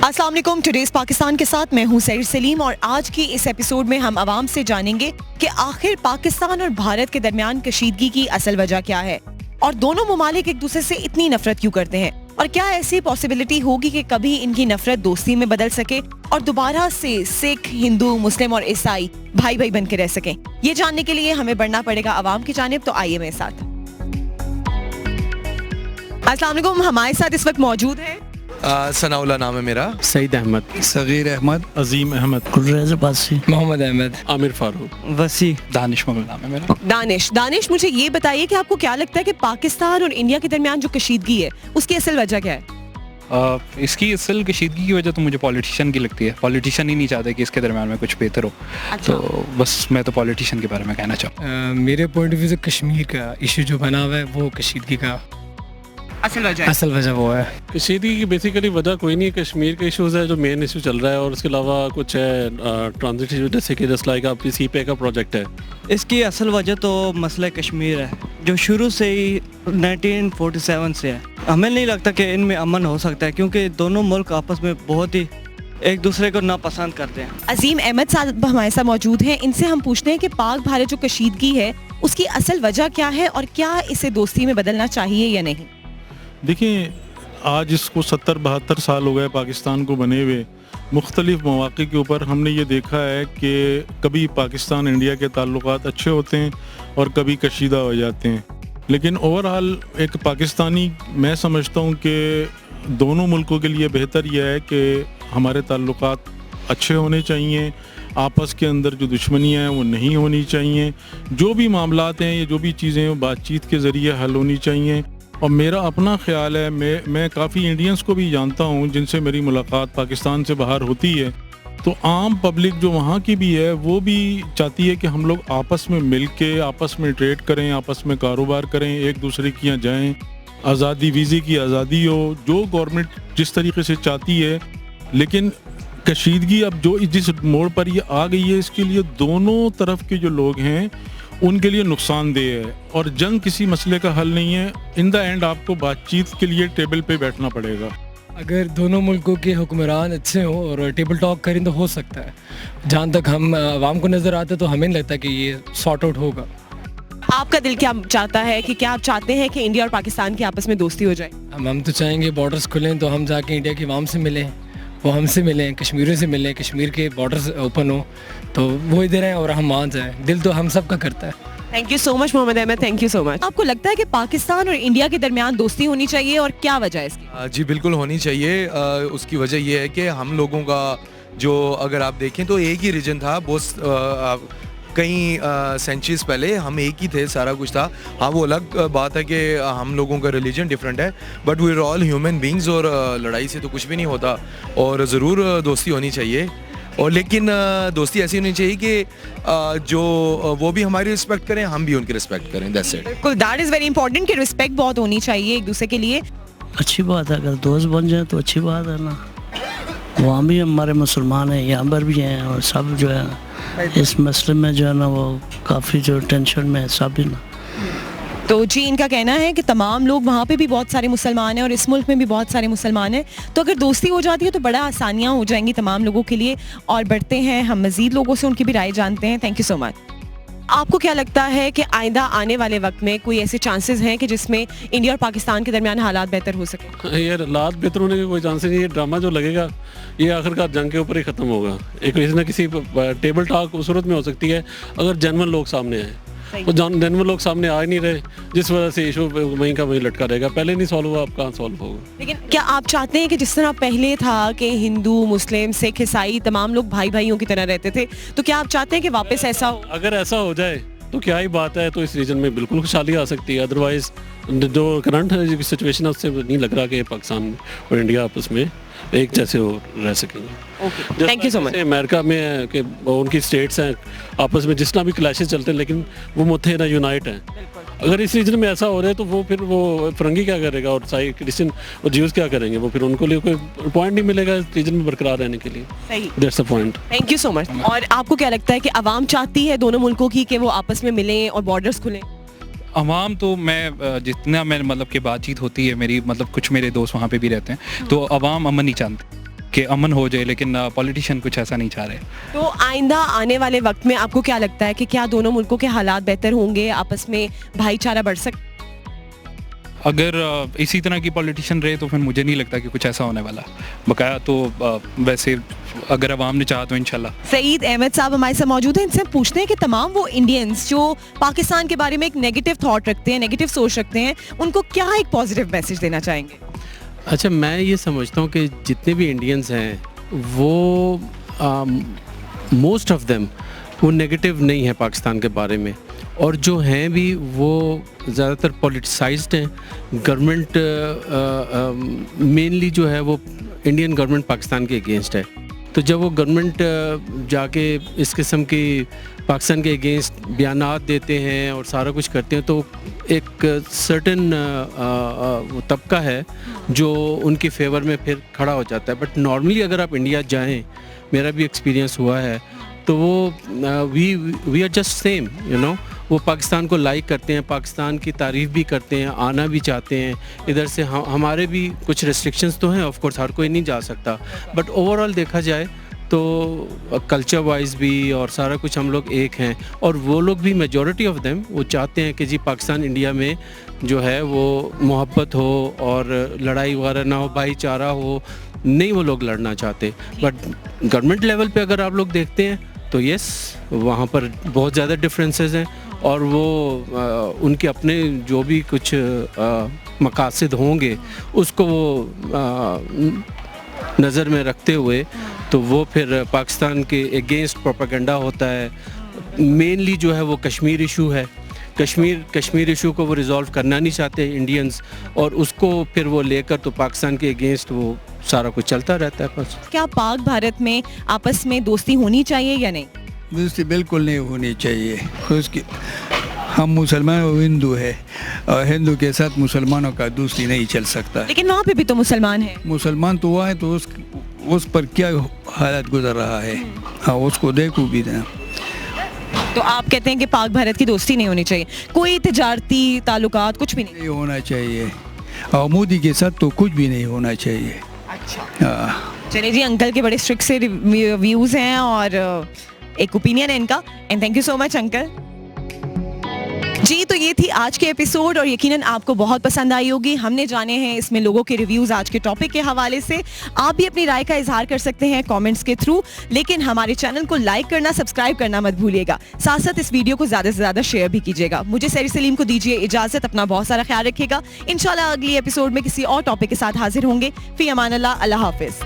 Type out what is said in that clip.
अस्सलाम वालेकुम। टुडेज पाकिस्तान के साथ मैं हूं सईद सलीम और आज की इस एपिसोड में हम आवाम से जानेंगे कि आखिर पाकिस्तान और भारत के दरमियान कशीदगी की असल वजह क्या है और दोनों ममालिक एक दूसरे से इतनी नफरत क्यों करते हैं और क्या ऐसी पॉसिबिलिटी होगी कि कभी इनकी नफरत दोस्ती में बदल सके और दोबारा से सिख, हिंदू, मुस्लिम और ईसाई भाई भाई बन के रह सकें। ये जानने के लिए हमें बढ़ना पड़ेगा आवाम की जानिब, तो आइए मेरे साथ। अस्सलाम वालेकुम, हमारे साथ इस वक्त मौजूद है सनाउल्लाह नाम है मेरा, सईद अहमद, सगीर अहमद, अजीम अहमद, कुर्रेज़ अब्बासी, मोहम्मद अहमद, आमिर फारूक, वसी, दानिश मुगल नाम है मेरा। दानिश, मुझे ये बताइए कि आपको क्या लगता है कि पाकिस्तान और इंडिया के दरमियान जो कशीदगी है उसकी असल वजह क्या है? इसकी असल कशीदगी की वजह तो मुझे पॉलिटिशियन की लगती है। पॉलिटिशियन ही नहीं चाहते कि इसके दरमियान में कुछ बेहतर हो। अच्छा। तो बस मैं तो पॉलिटिशियन के बारे में कहना चाहूँ। मेरे पॉइंट ऑफ व्यू से कश्मीर का इशू जो बना हुआ है वो कशीदगी का असल वजह वो है। कशीदगी की बेसिकली वजह कोई नहीं है, कश्मीर के इशूज़ है जो मेन इशू चल रहा है और उसके अलावा कुछ है ट्रांजिट इशू, जैसे कि जस्ट लाइक आपकी सीपे का प्रोजेक्ट है। इसकी असल वजह तो मसला कश्मीर है जो शुरू से ही 1947 से है। हमें नहीं लगता कि इनमें अमन हो सकता है क्योंकि दोनों मुल्क आपस में बहुत ही एक दूसरे को नापसंद करते हैं। अजीम अहमद साहब हमारे साथ मौजूद हैं, इनसे हम पूछते हैं कि पाक भारत जो कशीदगी है उसकी असल वजह क्या है और क्या इसे दोस्ती में बदलना चाहिए या नहीं? देखिए, आज इसको 70-72 साल हो गए पाकिस्तान को बने हुए। मुख्तलिफ मौक़े के ऊपर हमने ये देखा है कि कभी पाकिस्तान इंडिया के ताल्लुकात अच्छे होते हैं और कभी कशीदा हो जाते हैं, लेकिन ओवरऑल एक पाकिस्तानी मैं समझता हूँ कि दोनों मुल्कों के लिए बेहतर यह है कि हमारे ताल्लुकात अच्छे होने चाहिए, आपस के अंदर जो दुश्मनियाँ हैं वो नहीं होनी चाहिए, जो भी मामलात हैं या जो भी चीज़ें हैं बातचीत के ज़रिए हल होनी चाहिए। और मेरा अपना ख्याल है, मैं काफ़ी इंडियंस को भी जानता हूँ जिनसे मेरी मुलाकात पाकिस्तान से बाहर होती है, तो आम पब्लिक जो वहाँ की भी है वो भी चाहती है कि हम लोग आपस में मिल के आपस में ट्रेड करें, आपस में कारोबार करें, एक दूसरे के यहाँ जाएँ, आज़ादी, वीज़े की आज़ादी हो, जो गवर्नमेंट जिस तरीके से चाहती है। लेकिन कशीदगी अब जो जिस मोड़ पर ये आ गई है, इसके लिए दोनों तरफ के जो लोग हैं उनके लिए नुकसानदेह है और जंग किसी मसले का हल नहीं है। इन द एंड आपको बातचीत के लिए टेबल पे बैठना पड़ेगा। अगर दोनों मुल्कों के हुक्मरान अच्छे हों और टेबल टॉक करें तो हो सकता है। जहाँ तक हम आवाम को नज़र आता है तो हमें नहीं लगता कि ये सॉर्ट आउट होगा। आपका दिल क्या चाहता है कि क्या आप चाहते हैं कि इंडिया और पाकिस्तान की आपस में दोस्ती हो जाए? हम तो चाहेंगे बॉर्डर्स खुलें तो हम जाके इंडिया की आवाम से मिलें, वो हमसे मिलें, कश्मीरियों से मिलें, कश्मीर के बॉर्डर्स ओपन हो तो वो इधर हैं और हम वहाँ जाएँ। दिल तो हम सब का करता है। Thank you so much Mohammad Ahmed, thank you so much. आपको लगता है कि पाकिस्तान और इंडिया के दरमियान दोस्ती होनी चाहिए और क्या वजह है इसकी? जी बिल्कुल होनी चाहिए। उसकी वजह ये है कि हम लोगों का जो अगर आप देखें तो एक ही रीजन था, बहुत कई सेंचुरीज पहले हम एक ही थे, सारा कुछ था। हाँ, वो अलग बात है कि हम लोगों का रिलीजन डिफरेंट है, but we are all human beings और लड़ाई से तो कुछ भी नहीं होता और ज़रूर दोस्ती होनी चाहिए। और लेकिन दोस्ती ऐसी होनी चाहिए कि जो वो भी हमारी रिस्पेक्ट करें, हम भी उनकी रिस्पेक्ट करें। That's it. बिल्कुल, दैट इज़ वेरी इंपॉर्टेंट कि रिस्पेक्ट बहुत होनी चाहिए एक दूसरे के लिए। अच्छी बात है, अगर दोस्त बन जाए तो अच्छी बात है ना। वहाँ भी हमारे मुसलमान हैं, यहाँ पर भी हैं और सब जो है इस मसले में जो है ना वो काफ़ी जो टेंशन में है सब ही ना। तो जी, इनका कहना है कि तमाम लोग वहाँ पे भी बहुत सारे मुसलमान हैं और इस मुल्क में भी बहुत सारे मुसलमान हैं, तो अगर दोस्ती हो जाती है तो बड़ा आसानियाँ हो जाएंगी तमाम लोगों के लिए। और बढ़ते हैं हम मज़ीद लोगों से उनकी भी राय जानते हैं। Thank you so much. आपको क्या लगता है कि आइंदा आने वाले वक्त में कोई ऐसे चांसेस हैं कि जिसमें इंडिया और पाकिस्तान के दरमियान हालात बेहतर हो सके? ये हालात बेहतर होने के कोई चांसेस नहीं। ये ड्रामा जो लगेगा ये आखिरकार जंग के ऊपर ही ख़त्म होगा। एक किसी न किसी टेबल टॉक उस सूरत में हो सकती है अगर जेन्युइन लोग सामने आए। वो जेन्युइन लोग सामने आ ही नहीं रहे, जिस वजह से इशू वहीं का वहीं लटका रहेगा। पहले नहीं सॉल्व हुआ, अब कहाँ सॉल्व होगा? लेकिन क्या आप चाहते हैं कि जिस तरह पहले था कि हिंदू, मुस्लिम, सिख, ईसाई तमाम लोग भाई भाइयों की तरह रहते थे, तो क्या आप चाहते हैं कि वापस ऐसा हो? अगर ऐसा हो जाए तो क्या ही बात है, तो इस रीजन में बिल्कुल खुशहाली आ सकती है। अदरवाइज जो करंट सिचुएशन है उससे नहीं लग रहा कि पाकिस्तान और इंडिया आपस में एक जैसे हो रह सकेंगे। Thank you so much. America में है कि उनकी स्टेट्स हैं आपस में जिस तरह भी क्लैशेस चलते हैं लेकिन वो मुत्तहिदा यूनाइट हैं। अगर इस रीजन में ऐसा हो रहा है तो वो फिर वो फरंगी क्या करेगा और साई क्रिश्चियन और ज्यूज क्या करेंगे? वो फिर उनको लिए कोई पॉइंट नहीं मिलेगा इस रीजन में बरकरार रहने के लिए। सही, that's the point. Thank you so much. और आपको क्या लगता है कि आवाम चाहती है दोनों मुल्कों की कि वो आपस में मिलें और बॉर्डर्स खुलें? अवाम तो मैं जितना मैं मतलब कि बातचीत होती है मेरी, मतलब कुछ मेरे दोस्त वहाँ पे भी रहते हैं, तो अवाम अमन नहीं चाहते। कि अमन हो जाए, लेकिन पॉलिटिशियन कुछ ऐसा नहीं चाह रहे। तो आइंदा आने वाले वक्त में आपको क्या लगता है कि क्या दोनों मुल्कों के हालात बेहतर होंगे, आपस में भाईचारा बढ़ सकता? अगर इसी तरह की पॉलिटिशियन रहे तो फिर मुझे नहीं लगता कि कुछ ऐसा होने वाला। बकाया तो वैसे अगर अवाम ने चाहा तो इंशाल्लाह। सईद अहमद साहब हमारे साथ मौजूद हैं, इनसे पूछते हैं कि तमाम वो इंडियंस जो पाकिस्तान के बारे में एक नेगेटिव थॉट रखते हैं, नेगेटिव सोच रखते हैं, उनको क्या एक पॉजिटिव मैसेज देना चाहेंगे? अच्छा, मैं ये समझता हूँ कि जितने भी इंडियंस हैं वो मोस्ट ऑफ देम वो नेगेटिव नहीं है पाकिस्तान के बारे में, और जो हैं भी वो ज़्यादातर पॉलिटिसाइज्ड हैं। गवर्नमेंट मेनली जो है वो इंडियन गवर्नमेंट पाकिस्तान के अगेंस्ट है। तो जब वो गवर्नमेंट जाके इस किस्म की पाकिस्तान के अगेंस्ट बयानात देते हैं और सारा कुछ करते हैं, तो एक सर्टेन तबका है जो उनकी फेवर में फिर खड़ा हो जाता है। बट नॉर्मली अगर आप इंडिया जाएं, मेरा भी एक्सपीरियंस हुआ है, तो वो we are just same, you know. वो पाकिस्तान को लाइक करते हैं, पाकिस्तान की तारीफ़ भी करते हैं, आना भी चाहते हैं इधर से। हमारे भी कुछ रेस्ट्रिक्शंस तो हैं, ऑफ कोर्स हर कोई नहीं जा सकता, बट ओवरऑल देखा जाए तो कल्चर वाइज भी और सारा कुछ हम लोग एक हैं। और वो लोग भी, मेजॉरिटी ऑफ देम, वो चाहते हैं कि जी पाकिस्तान इंडिया में जो है वो मोहब्बत हो और लड़ाई वगैरह ना हो, भाईचारा हो। नहीं वो लोग लड़ना चाहते। बट गवर्नमेंट लेवल पे अगर आप लोग देखते हैं तो यस, वहाँ पर बहुत ज़्यादा डिफरेंसेस हैं, और वो उनके अपने जो भी कुछ मकासद होंगे उसको वो नज़र में रखते हुए तो वो फिर पाकिस्तान के अगेंस्ट प्रोपेगेंडा होता है। मेनली जो है वो कश्मीर इशू है। कश्मीर इशू को वो रिजॉल्व करना नहीं चाहते इंडियंस, और उसको फिर वो लेकर तो पाकिस्तान के अगेंस्ट वो सारा कुछ चलता रहता है बस। क्या पाक भारत में आपस में दोस्ती होनी चाहिए या नहीं? दोस्ती बिल्कुल नहीं होनी चाहिए। उसकी हम मुसलमान और हिंदू है, और हिंदू के साथ मुसलमानों का दोस्ती नहीं चल सकता। लेकिन वहाँ पे भी तो मुसलमान हैं। मुसलमान तो वहाँ है, तो उस पर क्या हालत गुजर रहा है, हाँ उसको देखो भी ना। तो आप कहते हैं कि पाक भारत की दोस्ती नहीं होनी चाहिए, कोई तिजारती ताल्लुकात कुछ भी नहीं होना चाहिए, और मोदी के साथ तो कुछ भी नहीं होना चाहिए। अच्छा, चलिए जी, अंकल के बड़े स्ट्रिक्ट से व्यूज़ हैं और एक ओपिनियन है इनका, and thank you so much uncle ji. तो ये थी आज के एपिसोड, और यकीनन आपको बहुत पसंद आई होगी। हमने जाने हैं इसमें लोगों के रिव्यूज़ आज के टॉपिक के हवाले से। आप भी अपनी राय का इजहार कर सकते हैं कमेंट्स के थ्रू, लेकिन हमारे चैनल को लाइक करना, सब्सक्राइब करना मत भूलिएगा। साथ साथ इस वीडियो को ज़्यादा से ज़्यादा शेयर भी कीजिएगा। मुझे सैर सलीम को दीजिए इजाज़त, अपना बहुत सारा ख्याल रखिएगा। इंशाल्लाह अगली एपिसोड में किसी और टॉपिक के साथ हाजिर होंगे। फी अमान अल्लाह, अल्लाह हाफिज़।